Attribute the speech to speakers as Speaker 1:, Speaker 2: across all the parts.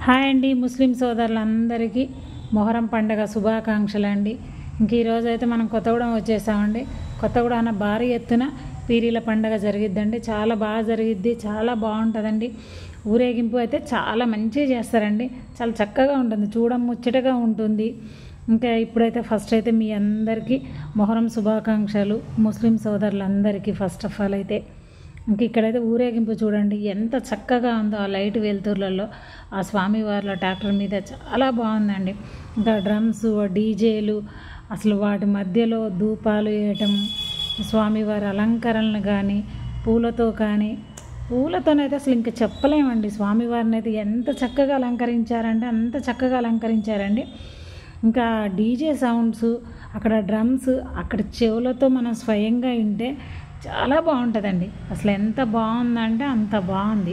Speaker 1: Hi అండి, ముస్లిం సోదరులందరికీ మొహరం పండుగ శుభాకాంక్షలు అండి. ఇంక ఈరోజు అయితే మనం కొత్తగూడెం వచ్చేసామండి. కొత్తగూడెం భారీ ఎత్తున పీరీల పండుగ జరిగిద్దండి. చాలా బాగా జరిగిద్ది, చాలా బాగుంటుందండి. ఊరేగింపు అయితే చాలా మంచిగా చేస్తారండి. చాలా చక్కగా ఉంటుంది, ముచ్చటగా ఉంటుంది. ఇంకా ఇప్పుడైతే ఫస్ట్ అయితే మీ అందరికీ మొహరం శుభాకాంక్షలు ముస్లిం సోదరులందరికీ. ఫస్ట్ ఆఫ్ ఆల్ అయితే ఇంక ఇక్కడైతే ఊరేగింపు చూడండి ఎంత చక్కగా ఉందో. ఆ లైట్ వెలుతుర్లలో ఆ స్వామివార్ల ట్రాక్టర్ మీద చాలా బాగుందండి. ఇంకా డ్రమ్స్, డీజేలు, అసలు వాటి మధ్యలో ధూపాలు వేయటం, స్వామివారి అలంకరణలు కానీ పూలతోనైతే అసలు ఇంకా చెప్పలేమండి. స్వామివారిని అయితే ఎంత చక్కగా అలంకరించారంటే అంత చక్కగా అలంకరించారండి. ఇంకా డీజే సౌండ్స్, అక్కడ డ్రమ్స్, అక్కడ చెవులతో మనం స్వయంగా వింటే చాలా బాగుంటుందండి. అసలు ఎంత బాగుందంటే అంత బాగుంది.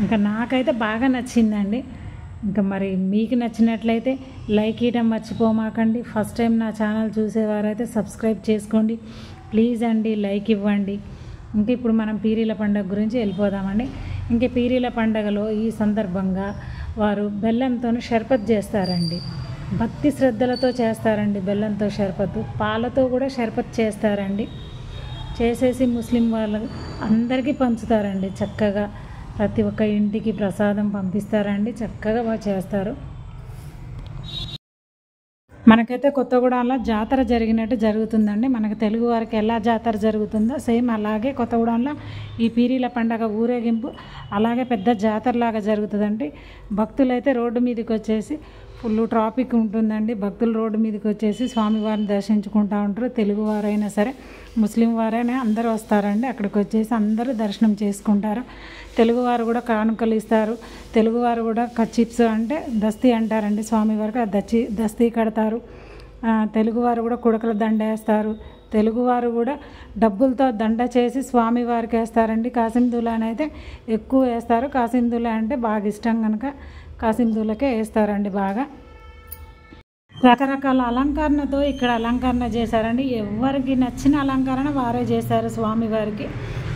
Speaker 1: ఇంకా నాకైతే బాగా నచ్చిందండి. ఇంకా మరి మీకు నచ్చినట్లయితే లైక్ ఇవ్వడం మర్చిపోమాకండి. ఫస్ట్ టైం నా ఛానల్ చూసేవారైతే సబ్స్క్రైబ్ చేసుకోండి ప్లీజ్ అండి, లైక్ ఇవ్వండి. ఇంకా ఇప్పుడు మనం పీరీల పండుగ గురించి వెళ్ళిపోదామండి. ఇంకా పీరీల పండుగలో ఈ సందర్భంగా వారు బెల్లంతో షర్బత్ చేస్తారండి. భక్తి శ్రద్ధలతో చేస్తారండి. బెల్లంతో షర్బత్, పాలతో కూడా షర్బత్ చేస్తారండి. చేసేసి ముస్లిం వాళ్ళు అందరికీ పంచుతారండి. చక్కగా ప్రతి ఒక్క ఇంటికి ప్రసాదం పంపిస్తారండి. చక్కగా బాగా చేస్తారు. మనకైతే కొత్తగూడెంలో జాతర జరిగినట్టు జరుగుతుందండి. మనకు తెలుగు వారికి ఎలా జాతర జరుగుతుందో సేమ్ అలాగే కొత్తగూడెంలో ఈ పీరీల పండగ ఊరేగింపు అలాగే పెద్ద జాతరలాగా జరుగుతుందండి. భక్తులైతే రోడ్డు మీదకి వచ్చేసి ఫుల్ ట్రాఫిక్ ఉంటుందండి. భక్తులు రోడ్డు మీదకి వచ్చేసి స్వామివారిని దర్శించుకుంటూ ఉంటారు. తెలుగువారైనా సరే ముస్లిం వారైనా అందరూ వస్తారండి. అక్కడికి వచ్చేసి అందరూ దర్శనం చేసుకుంటారు. తెలుగువారు కూడా కానుకలు ఇస్తారు. తెలుగువారు కూడా కచ్చిప్స్ అంటే దస్తీ అంటారండి స్వామివారికి. ఆ దస్తీ కడతారు. తెలుగువారు కూడా కుడకల దండ వేస్తారు. తెలుగువారు కూడా డబ్బులతో దండ చేసి స్వామివారికి వేస్తారండి. కాసిందులాని అయితే ఎక్కువ వేస్తారు. కాసిందులా అంటే బాగా ఇష్టం కనుక కాసిందులకే వేస్తారండి. బాగా రకరకాల అలంకరణతో ఇక్కడ అలంకరణ చేశారండి. ఎవరికి నచ్చిన అలంకరణ వారే చేశారు స్వామివారికి.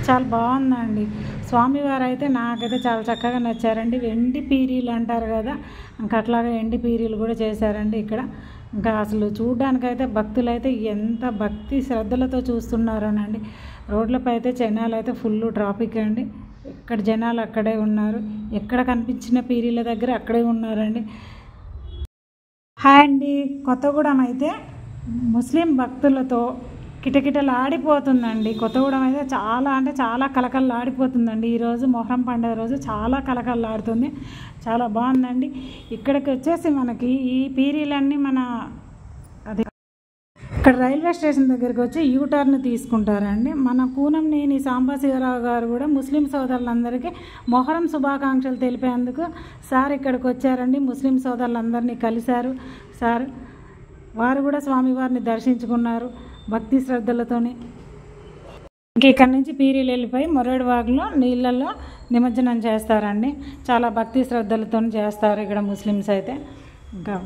Speaker 1: చాలా బాగుందండి. స్వామివారు అయితే నాకైతే చాలా చక్కగా నచ్చారండి. వెండి పీరీలు అంటారు కదా, ఇంకా అట్లాగే వెండి పీరీలు కూడా చేశారండి ఇక్కడ. ఇంకా అసలు చూడడానికైతే భక్తులు అయితే ఎంత భక్తి శ్రద్ధలతో చూస్తున్నారోనండి. రోడ్లపై అయితే జనాలు అయితే ఫుల్ ట్రాఫిక్ అండి. ఎక్కడ జనాలు అక్కడే ఉన్నారు. ఎక్కడ కనిపించిన పీరీల దగ్గర అక్కడే ఉన్నారండి. హాయ్ అండి, కొత్తగూడెం అయితే ముస్లిం భక్తులతో కిటకిటలాడిపోతుందండి. కొత్తగూడెం అయితే చాలా అంటే చాలా కలకలలాడిపోతుందండి. ఈరోజు మొహరం పండుగ రోజు చాలా కలకలలాడుతుంది. చాలా బాగుందండి. ఇక్కడికి వచ్చేసి మనకి ఈ పీరీలన్నీ ఇక్కడ రైల్వే స్టేషన్ దగ్గరికి వచ్చి యూటర్న్ తీసుకుంటారండి. మన కూనంనేని సాంబశివరావు గారు కూడా ముస్లిం సోదరులందరికీ మొహరం శుభాకాంక్షలు తెలిపేందుకు సార్ ఇక్కడికి వచ్చారండి. ముస్లిం సోదరులందరినీ కలిశారు సార్. వారు కూడా స్వామివారిని దర్శించుకున్నారు భక్తి శ్రద్ధలతోని. ఇంక ఇక్కడ నుంచి పీరీలు వెళ్ళిపోయి మొరేడు వాగులో నీళ్ళల్లో నిమజ్జనం చేస్తారండి. చాలా భక్తి శ్రద్ధలతో చేస్తారు ఇక్కడ ముస్లిమ్స్ అయితే. ఇంకా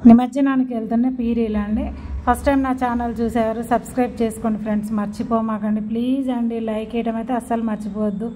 Speaker 1: నిమజ్జనానికి వెళ్తున్న పీరీలు అండి. ఫస్ట్ టైం నా ఛానల్ చూసేవారు సబ్స్క్రైబ్ చేసుకోండి ఫ్రెండ్స్, మర్చిపోమాకండి ప్లీజ్ అండి. లైక్ వేయడం అయితే అస్సలు మర్చిపోవద్దు.